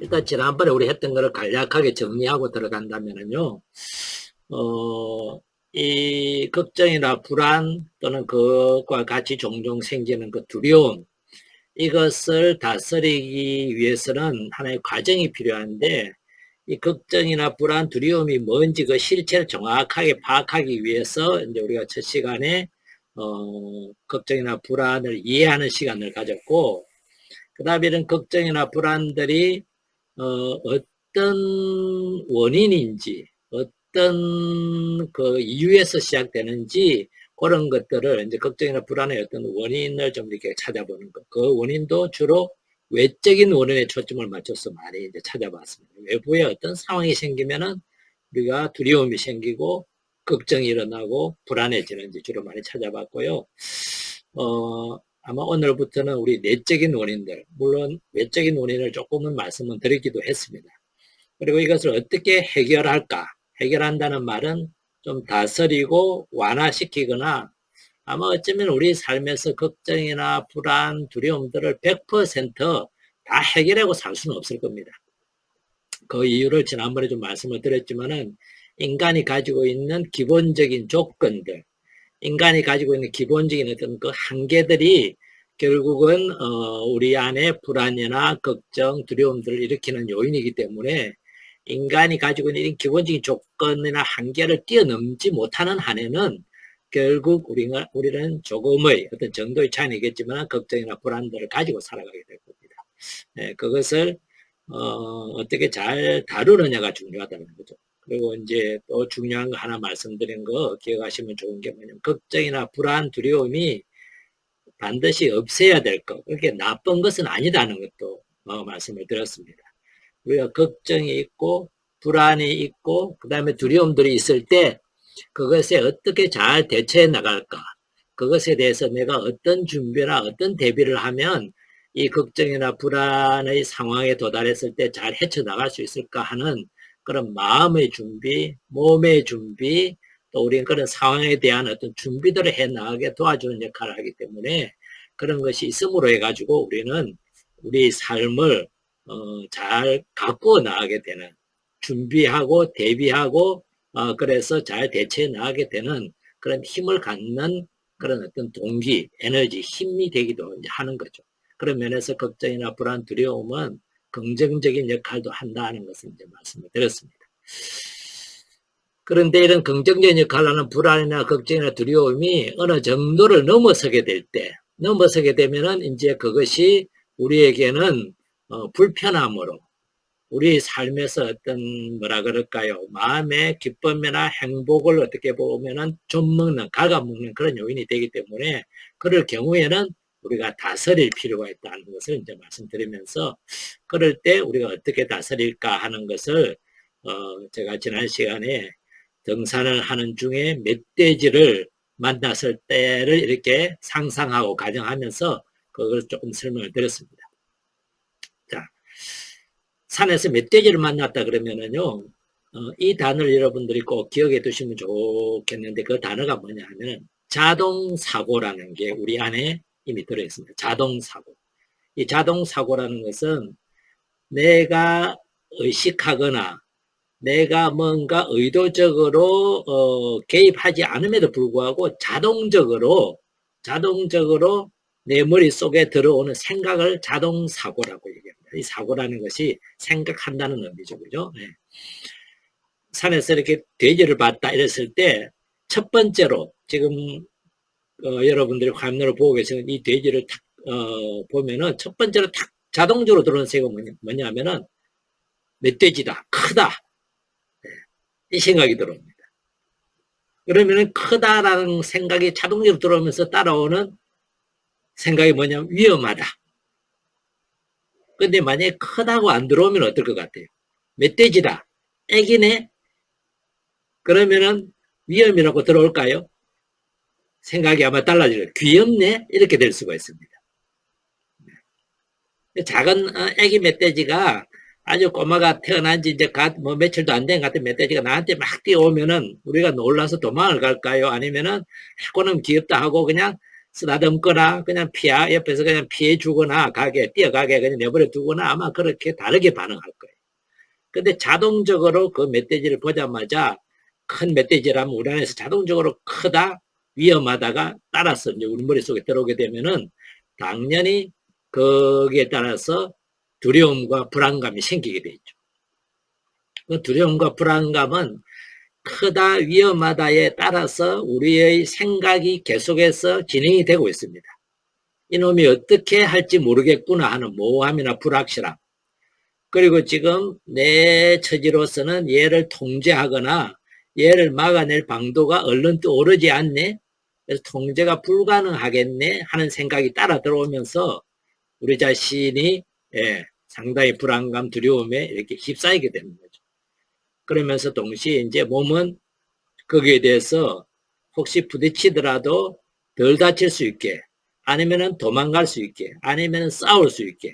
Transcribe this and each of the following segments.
일단 지난번에 우리 했던 거를 간략하게 정리하고 들어간다면은요, 이 걱정이나 불안 또는 그것과 같이 종종 생기는 그 두려움, 이것을 다스리기 위해서는 하나의 과정이 필요한데, 이 걱정이나 불안, 두려움이 뭔지 그 실체를 정확하게 파악하기 위해서 이제 우리가 첫 시간에 걱정이나 불안을 이해하는 시간을 가졌고, 그 다음에 이런 걱정이나 불안들이 어떤 원인인지, 어떤 그 이유에서 시작되는지, 그런 것들을 이제 걱정이나 불안의 어떤 원인을 좀 이렇게 찾아보는 것. 그 원인도 주로 외적인 원인에 초점을 맞춰서 많이 이제 찾아봤습니다. 외부에 어떤 상황이 생기면은 우리가 두려움이 생기고 걱정이 일어나고 불안해지는지 주로 많이 찾아봤고요. 아마 오늘부터는 우리 내적인 원인들, 물론 외적인 원인을 조금은 말씀을 드리기도 했습니다. 그리고 이것을 어떻게 해결할까? 해결한다는 말은 좀 다스리고 완화시키거나 아마 어쩌면 우리 삶에서 걱정이나 불안, 두려움들을 100%다 해결하고 살 수는 없을 겁니다. 그 이유를 지난번에 좀 말씀을 드렸지만은 인간이 가지고 있는 기본적인 조건들, 인간이 가지고 있는 기본적인 어떤 그 한계들이 결국은 우리 안에 불안이나 걱정, 두려움들을 일으키는 요인이기 때문에 인간이 가지고 있는 기본적인 조건이나 한계를 뛰어넘지 못하는 한에는 결국 우리는 조금의 어떤 정도의 차이는 있겠지만 걱정이나 불안들을 가지고 살아가게 될 겁니다. 네, 그것을 어떻게 잘 다루느냐가 중요하다는 거죠. 그리고 이제 또 중요한 거 하나 말씀드린 거 기억하시면 좋은 게 뭐냐면 걱정이나 불안, 두려움이 반드시 없애야 될 것, 그렇게 나쁜 것은 아니다는 것도 말씀을 드렸습니다. 우리가 걱정이 있고 불안이 있고 그 다음에 두려움들이 있을 때 그것에 어떻게 잘 대처해 나갈까, 그것에 대해서 내가 어떤 준비나 어떤 대비를 하면 이 걱정이나 불안의 상황에 도달했을 때 잘 헤쳐나갈 수 있을까 하는 그런 마음의 준비, 몸의 준비, 또 우리는 그런 상황에 대한 어떤 준비들을 해 나가게 도와주는 역할을 하기 때문에 그런 것이 있음으로 해가지고 우리는 우리 삶을 잘 가꾸어 나가게 되는, 준비하고 대비하고 그래서 잘 대처해 나가게 되는 그런 힘을 갖는 그런 어떤 동기, 에너지, 힘이 되기도 하는 거죠. 그런 면에서 걱정이나 불안, 두려움은 긍정적인 역할도 한다는 것을 이제 말씀을 드렸습니다. 그런데 이런 긍정적인 역할을 하는 불안이나 걱정이나 두려움이 어느 정도를 넘어서게 될 때, 넘어서게 되면은 이제 그것이 우리에게는 불편함으로 우리 삶에서 어떤 뭐라 그럴까요? 마음의 기쁨이나 행복을 어떻게 보면은 좀 먹는, 갉아먹는 그런 요인이 되기 때문에 그럴 경우에는 우리가 다스릴 필요가 있다는 것을 이제 말씀드리면서 그럴 때 우리가 어떻게 다스릴까 하는 것을 제가 지난 시간에 등산을 하는 중에 멧돼지를 만났을 때를 이렇게 상상하고 가정하면서 그걸 조금 설명을 드렸습니다. 자, 산에서 멧돼지를 만났다 그러면은요, 이 단어를 여러분들이 꼭 기억해 두시면 좋겠는데 그 단어가 뭐냐 하면 자동사고라는 게 우리 안에 이미 들어있습니다. 자동사고. 이 자동사고라는 것은 내가 의식하거나 내가 뭔가 의도적으로 개입하지 않음에도 불구하고 자동적으로 내 머릿속에 들어오는 생각을 자동사고라고 얘기합니다. 이 사고라는 것이 생각한다는 의미죠. 그죠? 네. 산에서 이렇게 돼지를 봤다 이랬을 때 첫 번째로 지금 여러분들이 화면으로 보고 계시는 이 돼지를 탁 보면은 첫 번째로 탁 자동적으로 들어오는 생각은 뭐냐면은 멧돼지다, 크다, 이 생각이 들어옵니다. 그러면은 크다라는 생각이 자동적으로 들어오면서 따라오는 생각이 뭐냐면 위험하다. 근데 만약에 크다고 안 들어오면 어떨 것 같아요? 멧돼지다, 애기네? 그러면은 위험이라고 들어올까요? 생각이 아마 달라질 거예요. 귀엽네? 이렇게 될 수가 있습니다. 작은 애기 멧돼지가 아주 꼬마가 태어난 지 이제 뭐 며칠도 안 된 것 같은 멧돼지가 나한테 막 뛰어오면은 우리가 놀라서 도망을 갈까요? 아니면은 하고는 귀엽다 하고 그냥 쓰다듬거나 그냥 옆에서 그냥 피해 주거나 뛰어가게 그냥 내버려 두거나 아마 그렇게 다르게 반응할 거예요. 근데 자동적으로 그 멧돼지를 보자마자 큰 멧돼지라면 우리 안에서 자동적으로 크다, 위험하다가 따라서 이제 우리 머릿속에 들어오게 되면은 당연히 거기에 따라서 두려움과 불안감이 생기게 되죠. 그 두려움과 불안감은 크다, 위험하다에 따라서 우리의 생각이 계속해서 진행이 되고 있습니다. 이놈이 어떻게 할지 모르겠구나 하는 모호함이나 불확실함. 그리고 지금 내 처지로서는 얘를 통제하거나 얘를 막아낼 방도가 얼른 떠오르지 않네. 그래서 통제가 불가능하겠네 하는 생각이 따라 들어오면서 우리 자신이 상당히 불안감, 두려움에 이렇게 휩싸이게 되는 거죠. 그러면서 동시에 이제 몸은 거기에 대해서 혹시 부딪히더라도 덜 다칠 수 있게, 아니면은 도망갈 수 있게, 아니면은 싸울 수 있게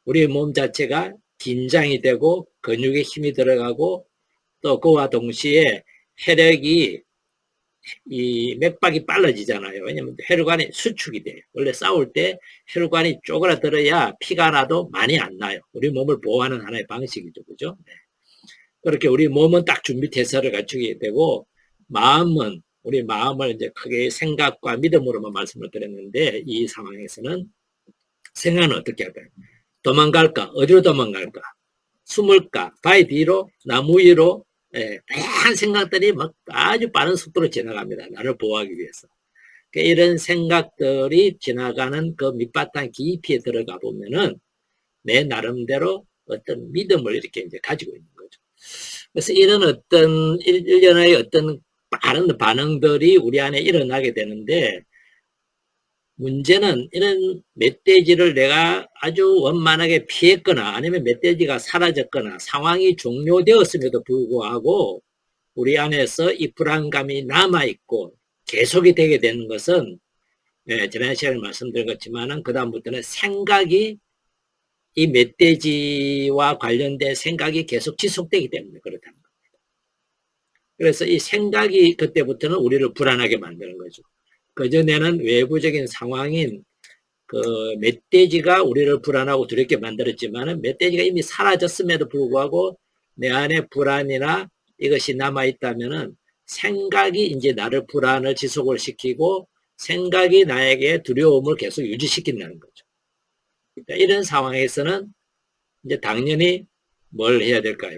우리 몸 자체가 긴장이 되고 근육에 힘이 들어가고 또 그와 동시에 혈액이 이 맥박이 빨라지잖아요. 왜냐면 혈관이 수축이 돼요. 원래 싸울 때 혈관이 쪼그라들어야 피가 나도 많이 안 나요. 우리 몸을 보호하는 하나의 방식이죠. 그죠? 네. 그렇게 우리 몸은 딱 준비 태세를 갖추게 되고 마음은 우리 마음을 이제 크게 생각과 믿음으로만 말씀을 드렸는데 이 상황에서는 생각은 어떻게 할까요? 도망갈까? 어디로 도망갈까? 숨을까? 바위 뒤로? 나무 위로? 다양한 생각들이 막 아주 빠른 속도로 지나갑니다. 나를 보호하기 위해서. 이런 생각들이 지나가는 그 밑바탕 깊이에 들어가 보면은 내 나름대로 어떤 믿음을 이렇게 이제 가지고 있는 거죠. 그래서 이런 어떤 일련의 어떤 빠른 반응들이 우리 안에 일어나게 되는데 문제는 이런 멧돼지를 내가 아주 원만하게 피했거나 아니면 멧돼지가 사라졌거나 상황이 종료되었음에도 불구하고 우리 안에서 이 불안감이 남아있고 계속이 되게 되는 것은 지난 시간에 말씀드렸지만은 그 다음부터는 생각이 이 멧돼지와 관련된 생각이 계속 지속되기 때문에 그렇다는 겁니다. 그래서 이 생각이 그때부터는 우리를 불안하게 만드는 거죠. 그전에는 외부적인 상황인 그 멧돼지가 우리를 불안하고 두렵게 만들었지만은 멧돼지가 이미 사라졌음에도 불구하고 내 안에 불안이나 이것이 남아있다면은 생각이 이제 나를 불안을 지속을 시키고 생각이 나에게 두려움을 계속 유지시킨다는 거죠. 그러니까 이런 상황에서는 이제 당연히 뭘 해야 될까요?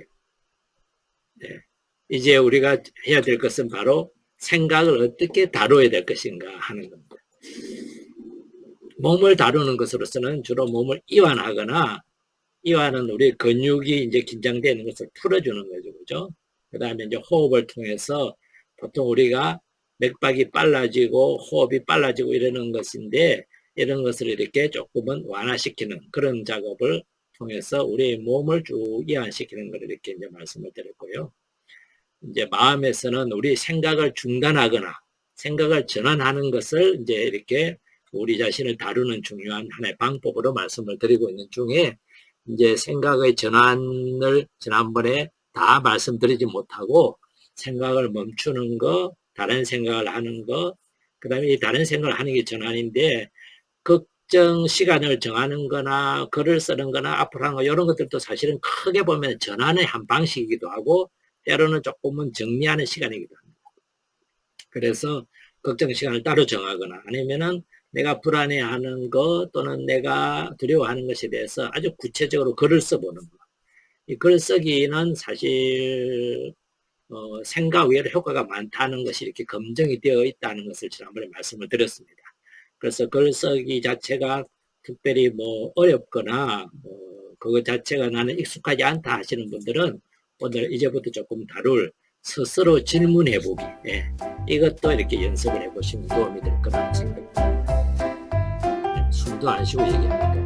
네. 이제 우리가 해야 될 것은 바로 생각을 어떻게 다뤄야 될 것인가 하는 겁니다. 몸을 다루는 것으로서는 주로 몸을 이완하거나 이완은 우리 근육이 이제 긴장되는 것을 풀어주는 거죠. 그죠? 그 다음에 이제 호흡을 통해서 보통 우리가 맥박이 빨라지고 호흡이 빨라지고 이러는 것인데 이런 것을 이렇게 조금은 완화시키는 그런 작업을 통해서 우리 몸을 쭉 이완시키는 걸 이렇게 이제 말씀을 드렸고요. 이제 마음에서는 우리 생각을 중단하거나 생각을 전환하는 것을 이제 이렇게 우리 자신을 다루는 중요한 하나의 방법으로 말씀을 드리고 있는 중에 이제 생각의 전환을 지난번에 다 말씀드리지 못하고 생각을 멈추는 거, 다른 생각을 하는 거, 그 다음에 이 다른 생각을 하는 게 전환인데 걱정 시간을 정하는 거나 글을 쓰는 거나 앞으로 하는 거 이런 것들도 사실은 크게 보면 전환의 한 방식이기도 하고 때로는 조금은 정리하는 시간이기도 합니다. 그래서 걱정 시간을 따로 정하거나 아니면은 내가 불안해하는 것 또는 내가 두려워하는 것에 대해서 아주 구체적으로 글을 써보는 것. 이 글 쓰기는 사실 생각 외로 효과가 많다는 것이 이렇게 검증이 되어 있다는 것을 지난번에 말씀을 드렸습니다. 그래서 글 쓰기 자체가 특별히 뭐 어렵거나 그것 자체가 나는 익숙하지 않다 하시는 분들은 오늘 이제부터 조금 다룰 스스로 질문해보기 이것도 이렇게 연습을 해보시면 도움이 될 거라는 생각입니다. 숨도 안 쉬고 얘기합니다.